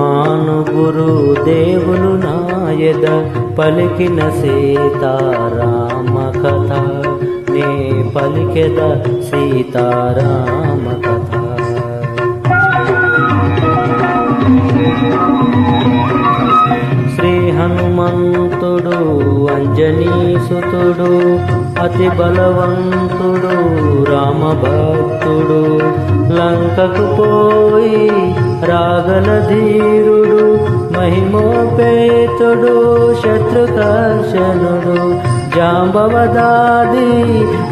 మానుగురు దేవులు నాయద పలికిన సీతారామ కథ నే పలికెద సీతారామ కథ. శ్రీ హనుమంతుడు అంజనీసుతుడు అతి బలవంతుడు రామభక్తుడు లంకకు పోయి రాగల ధీరుడు మహిమోపేతుడు శత్రుకర్షణుడు జాంబవదాది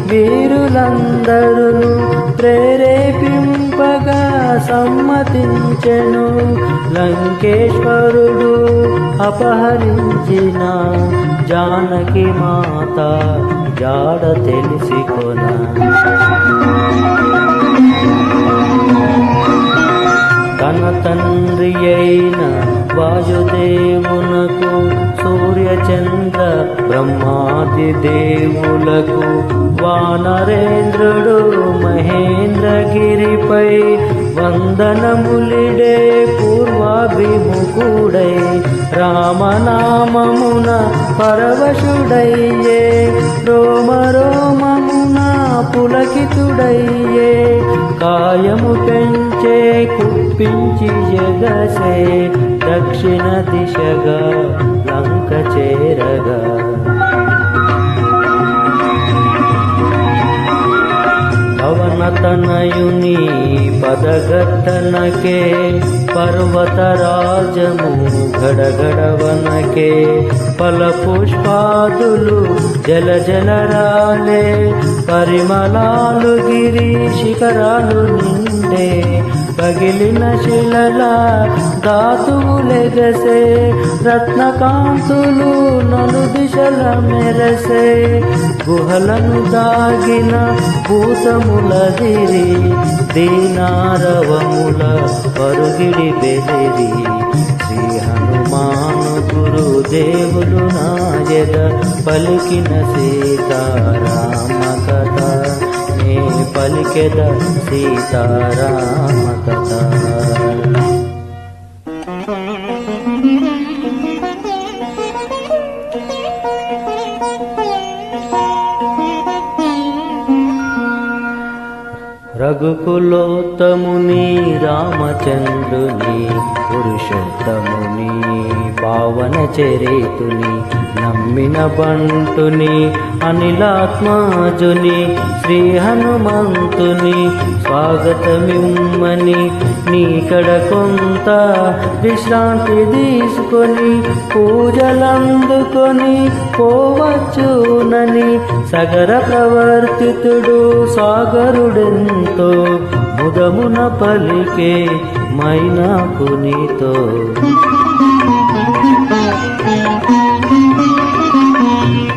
వీరులందరూ ప్రేరేపింపగా సమ్మతించెను. లంకేశ్వరుడు అపహరించిన జానకి మాత జాడ తెలిసికొన. తన తండ్రి అయిన వాయుదేవునకు సూర్యచంద్ర బ్రహ్మాది దేవులకు వానరేంద్రుడు మహేంద్రగిరిపై వందనములిడే పూర్వాభిముఖుడై రామనామమున పరవశుడయ్యే రోమరోమమున పులకితుడయ్యే కాయము పెంచే కుప్పించి ఎగసే దక్షిణ దిశగా లంక చేరగా. పవనతనయుని పదగట్టనకే పర్వతరాజము గడగడవనకే ఫల పుష్పాదులు జల జలరాలే పరిమళాలు గిరి శిఖరాలు నిండే పగిలిన శిలల ధాతువులెగసే రత్నకాంతులు నలు దిశల మెరసే గుహలను దాగిన భూతములదిరి దీనారవముల పరుగిడి బెదిరి. శ్రీ హనుమాను గురు దేవులు నాయద పలికిన సీతారామ కథ నే పలికెద సీతారామ కథ. రఘుకులోత్తముని రామచంద్రుని పురుషోత్తముని పావన చరితుని నమ్మిన బంటుని అనిలాత్మాజుని శ్రీ హనుమంతుని స్వాగతమిమ్మని నీకడ కొంత విశ్రాంతి తీసుకొని పూజలందుకొని పోవచ్చునని సగర ప్రవర్తితుడు సాగరుడెంతో ముదమున పలికే మైనాకునితో.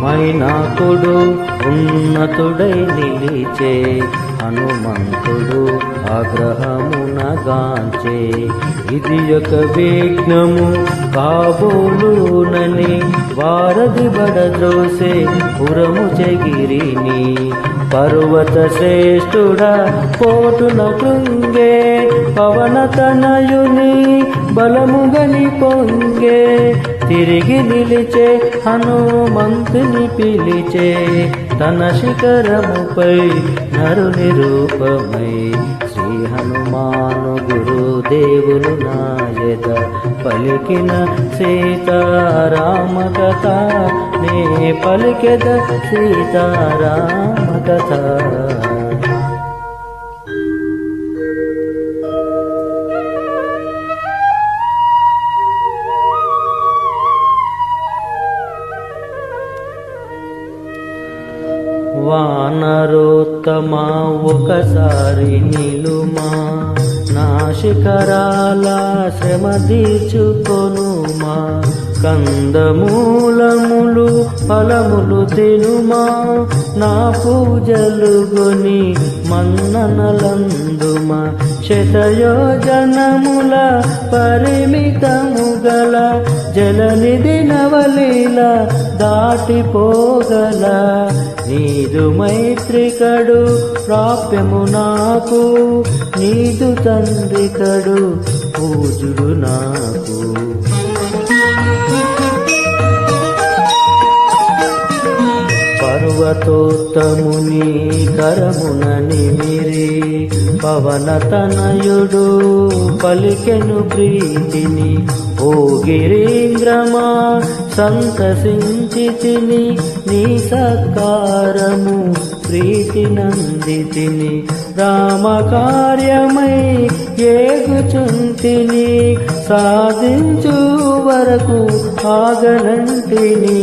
మైనాకుడు ఉన్నతుడై నిలిచే హనుమంతుడు ఆగ్రహమున గాంచే ఇది ఒక విఘ్నము కాబోలునని వారధి బడద్రోసే పురము చెగిరిని పర్వత శ్రేష్ఠుడా పోటున కృంగే పవనతనయుని బలముగని పొంగే తిరిగి నిలిచే హనుమంతుని పిలిచే తన శిఖరముపై నరుని రూపమై. శ్రీ హనుమాను గురుదేవులు నాయద పలికిన సీతారామ కథ నే పలికెద సీతారామ కథ. వానరోత్తమా ఒకసారి నిలుమా నా శిఖరాల శ్రమ తీర్చుకొనుమా కందమూలములు ఫలములు తినుమా నా పూజలు గొని మన్ననలందుమా శతయోజనముల పరిమితము గల జలనిధి నవలీల దాటిపోగల నీదు మైత్రికడు ప్రాప్యము నాకు నీదు తండ్రికడు పూజుడు నాకు. పర్వతోత్తముని కరమున నిమిరి పవనతనయుడు పలికెను ప్రీతిని. ఓ గిరీంద్రమా సంతసించితిని, నీ సత్కారము ప్రీతి నందితిని. రామకార్యమై ఏగుచుంటిని, సాధించు వరకు ఆగనంటిని.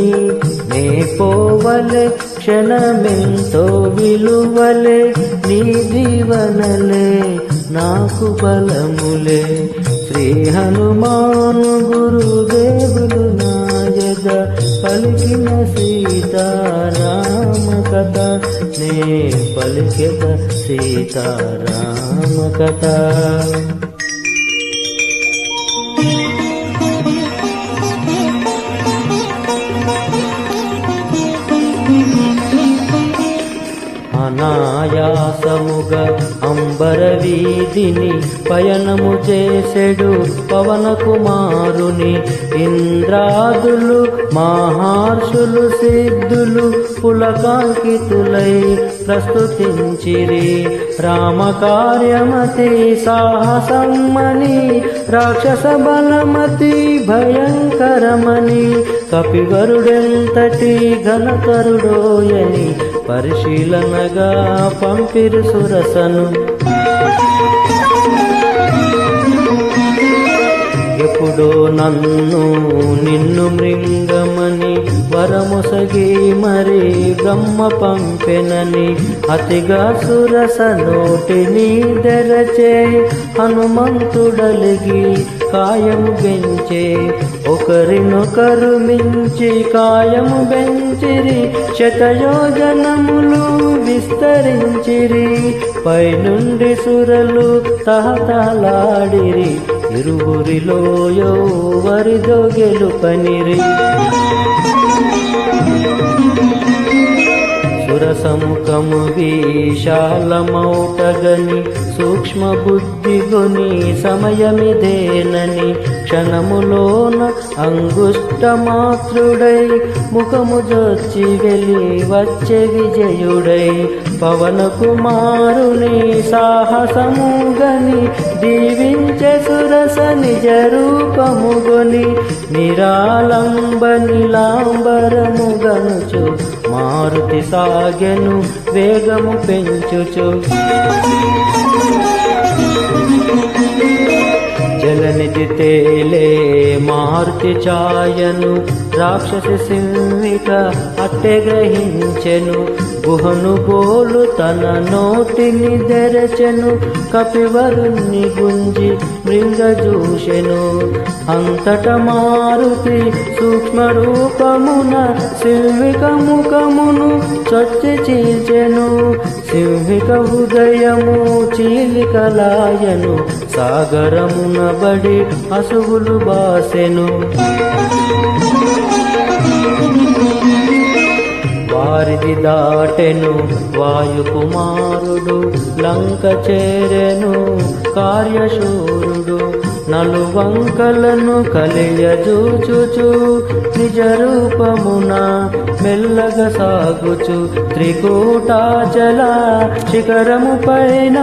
నే పోవలే క్షణమెంతో విలువలే, నీ దీవనలే నాకు బలములే. శ్రీ హనుమాను గురుదేవులు నాయద పలికిన సీతారామ కథ, నే పలికెద సీతారామ కథ. అనాయాసముగా అంబర వీధిని పయనము చేసెడు పవన కుమారుని. ఇంద్రాదులు మహర్షులు సిద్ధులు పులకాంకితులై ప్రస్తుతించిరి. రామకార్యమతి సాహసమ్మని, రాక్షస బలమతి భయంకరమని, కపివరుడెంతటి ఘనకరుడోయని పరిశీలనగా పంపిరు సురసను. ఎప్పుడో నన్ను నిన్ను మృంగమని వరమొసగి మరి బ్రహ్మ పంపెనని, అతిగా సురస నోటిని తెరచే హనుమంతుడలిగి కాయము పెంచే. ఒకరినొకరు మించి కాయము పెంచిరి, శతయోజనములు విస్తరించిరి. పైనుండి సురలు తహతలాడిరి, ఇరువురిలో ఎవరిదో గెలుపనిరి. సురసముఖము విశాలమౌటగని, సూక్ష్మ బుద్ధిగొని సమయమిదేనని, క్షణములోన అంగుష్ట మాత్రుడై ముఖము జొచ్చి వెలి వచ్చే విజయుడై. పవన కుమారుని సాహసముగని దీవించే సురస నిజ రూపముగొని. నిరాలంబ నీలాంబరముగనుచు మారుతి సాగెను వేగము పెంచుచు. జలనిధి తేలే మారుతి ఛాయను, రాక్షసి సింహిక అట్టె గ్రహించెను. గుహను బోలు తన నోటిని తెరచెను, కపివరుణ్ణి గుంజి మృంగజూషెను. అంతట మారుతి సూక్ష్మ రూపమున సింహిక ముఖమును చొచ్చి చీల్చెను. సింహిక హృదయము చీలికలాయను, సాగరమున బడి అసువులు బాసెను. వారిది దాటెను వాయుకుమారుడు, లంక చేరెను కార్యశూరుడు. నలువంకలను కలియజూచుచు నిజ రూపమున మెల్లగా సాగుచు. త్రికూటాచల శిఖరము పైన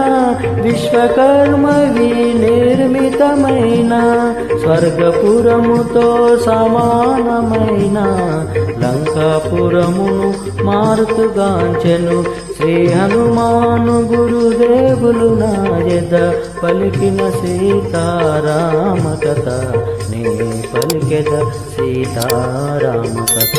విశ్వకర్మ నిర్మితమైన, స్వర్గపురముతో సమానమైన లంకాపురమును మారుతుగాంచెను. శ్రీ హనుమాను గురుదేవులు నాయద పలికిన సీతారామ కథ, నే పలికెద సీతారామ కథ.